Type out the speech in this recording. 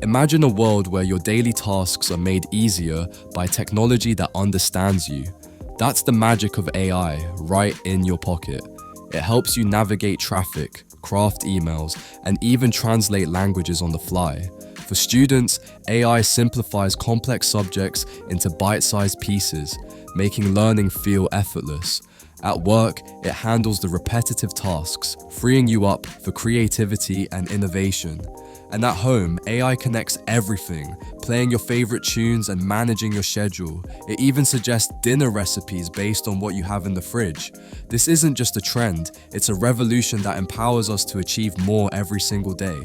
Imagine a world where your daily tasks are made easier by technology that understands you. That's the magic of AI, right in your pocket. It helps you navigate traffic, craft emails, and even translate languages on the fly. For students, AI simplifies complex subjects into bite-sized pieces, making learning feel effortless. At work, it handles the repetitive tasks, freeing you up for creativity and innovation. And at home, AI connects everything, playing your favorite tunes and managing your schedule. It even suggests dinner recipes based on what you have in the fridge. This isn't just a trend, it's a revolution that empowers us to achieve more every single day.